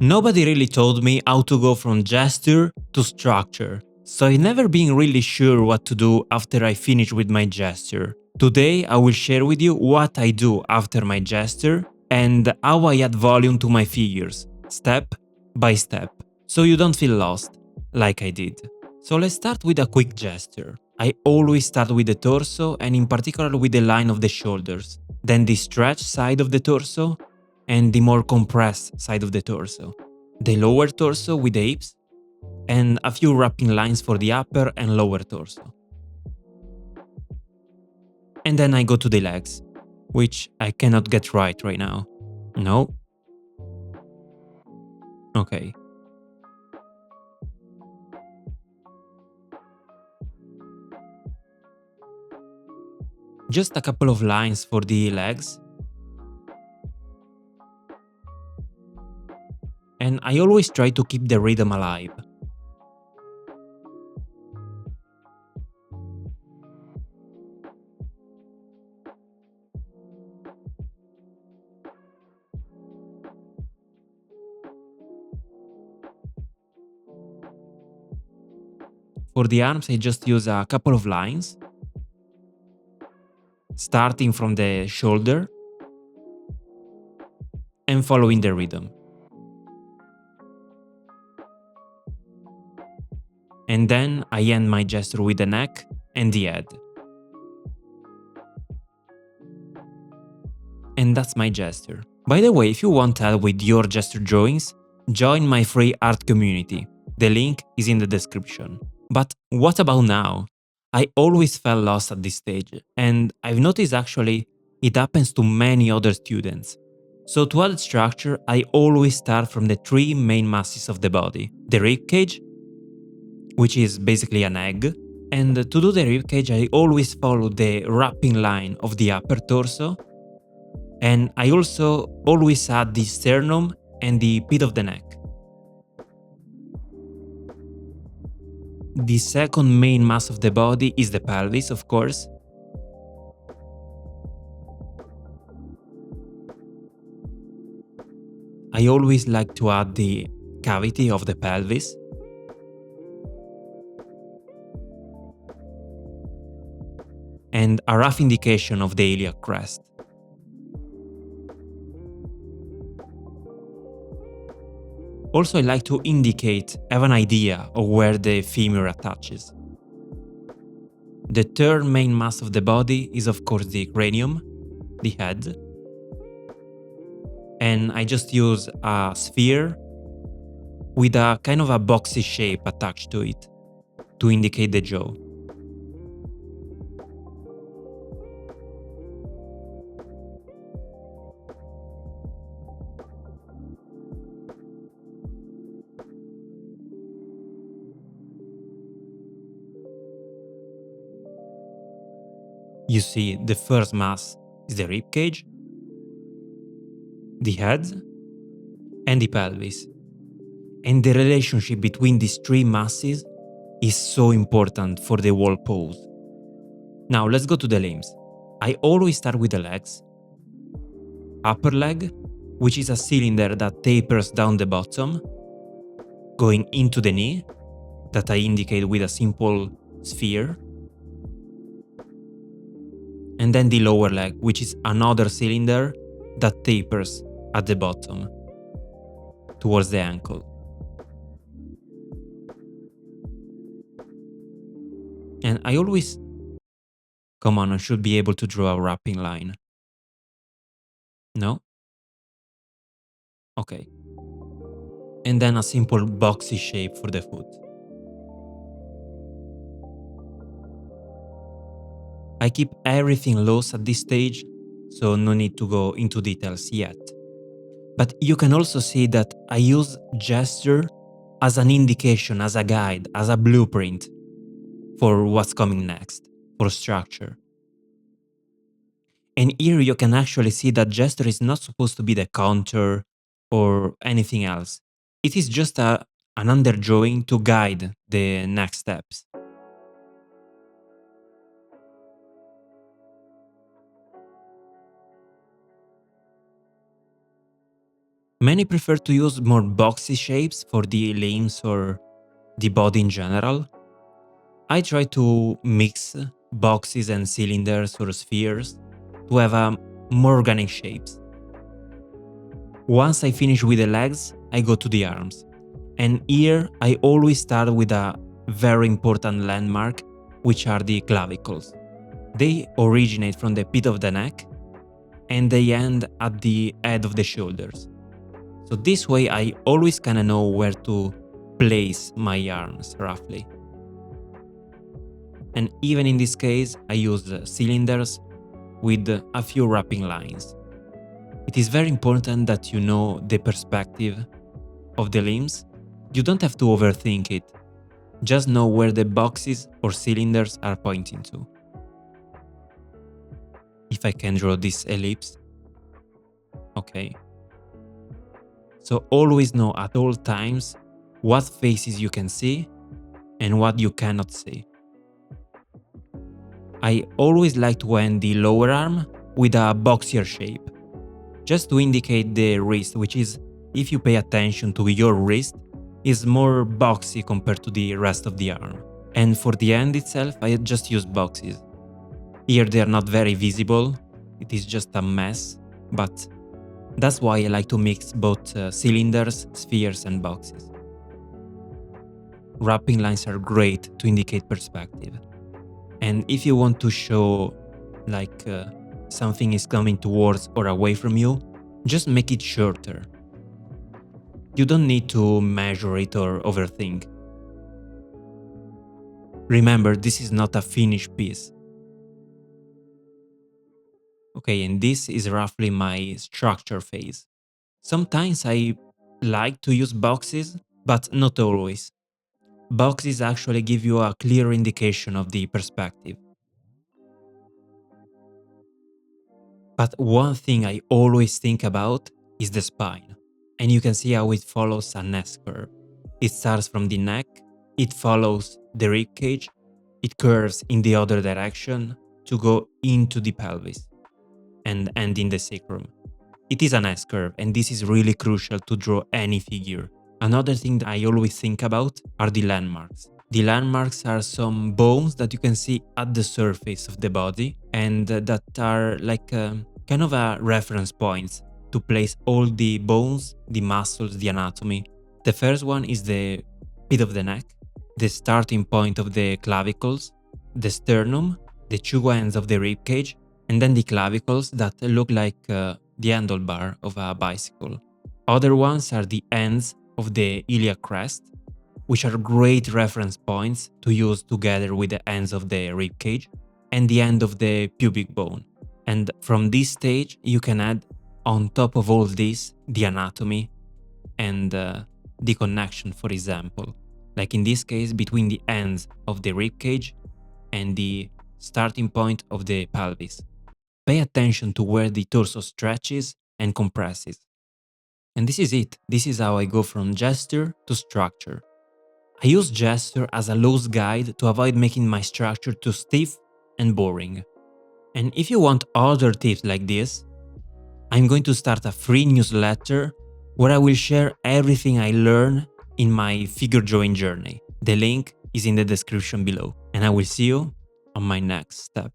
Nobody really told me how to go from gesture to structure, so I've never been really sure what to do after I finish with my gesture. Today I will share with you what I do after my gesture and how I add volume to my figures, step by step, so you don't feel lost, like I did. So let's start with a quick gesture. I always start with the torso and in particular with the line of the shoulders, then the stretched side of the torso and the more compressed side of the torso, the lower torso with the hips, and a few wrapping lines for the upper and lower torso. And then I go to the legs, which I cannot get right now. No? Okay. Just a couple of lines for the legs. And I always try to keep the rhythm alive. For the arms, I just use a couple of lines, starting from the shoulder and following the rhythm. And then I end my gesture with the neck and the head. And that's my gesture. By the way, if you want help with your gesture drawings, join my free art community. The link is in the description. But what about now? I always felt lost at this stage, and I've noticed actually it happens to many other students. So to add structure, I always start from the three main masses of the body. The rib cage, which is basically an egg, and to do the rib cage I always follow the wrapping line of the upper torso, and I also always add the sternum and the pit of the neck. The second main mass of the body is the pelvis, of course. I always like to add the cavity of the pelvis. And a rough indication of the iliac crest. Also, I like to have an idea of where the femur attaches. The third main mass of the body is of course the cranium, the head. And I just use a sphere with a kind of a boxy shape attached to it to indicate the jaw. You see, the first mass is the rib cage, the head, and the pelvis. And the relationship between these three masses is so important for the whole pose. Now let's go to the limbs. I always start with the legs. Upper leg, which is a cylinder that tapers down the bottom, going into the knee, that I indicate with a simple sphere. And then the lower leg, which is another cylinder that tapers at the bottom, towards the ankle. And I always... Come on, I should be able to draw a wrapping line. No? Okay. And then a simple boxy shape for the foot. I keep everything loose at this stage, so no need to go into details yet. But you can also see that I use gesture as an indication, as a guide, as a blueprint for what's coming next, for structure. And here you can actually see that gesture is not supposed to be the contour or anything else. It is just an underdrawing to guide the next steps. Many prefer to use more boxy shapes for the limbs or the body in general. I try to mix boxes and cylinders or spheres to have more organic shapes. Once I finish with the legs, I go to the arms. And here I always start with a very important landmark, which are the clavicles. They originate from the pit of the neck and they end at the head of the shoulders. So this way I always kinda know where to place my arms roughly. And even in this case, I use cylinders with a few wrapping lines. It is very important that you know the perspective of the limbs. You don't have to overthink it. Just know where the boxes or cylinders are pointing to. If I can draw this ellipse. Okay. So always know at all times what faces you can see and what you cannot see. I always like to end the lower arm with a boxier shape, just to indicate the wrist, which is, if you pay attention to your wrist, is more boxy compared to the rest of the arm. And for the hand itself, I just use boxes. Here they are not very visible, it is just a mess, but that's why I like to mix both cylinders, spheres and boxes. Wrapping lines are great to indicate perspective. And if you want to show like something is coming towards or away from you, just make it shorter. You don't need to measure it or overthink. Remember, this is not a finished piece. Okay, and this is roughly my structure phase. Sometimes I like to use boxes, but not always. Boxes actually give you a clear indication of the perspective. But one thing I always think about is the spine. And you can see how it follows an S-curve. It starts from the neck, it follows the rib cage, it curves in the other direction to go into the pelvis and end in the sacrum. It is an S-curve and this is really crucial to draw any figure. Another thing that I always think about are the landmarks. The landmarks are some bones that you can see at the surface of the body and that are like kind of a reference points to place all the bones, the muscles, the anatomy. The first one is the pit of the neck, the starting point of the clavicles, the sternum, the two ends of the rib cage, and then the clavicles that look like the handlebar of a bicycle. Other ones are the ends of the iliac crest, which are great reference points to use together with the ends of the rib cage and the end of the pubic bone. And from this stage, you can add on top of all this the anatomy and the connection, for example, like in this case between the ends of the rib cage and the starting point of the pelvis. Pay attention to where the torso stretches and compresses. And this is it. This is how I go from gesture to structure. I use gesture as a loose guide to avoid making my structure too stiff and boring. And if you want other tips like this, I'm going to start a free newsletter where I will share everything I learn in my figure drawing journey. The link is in the description below, and I will see you on my next step.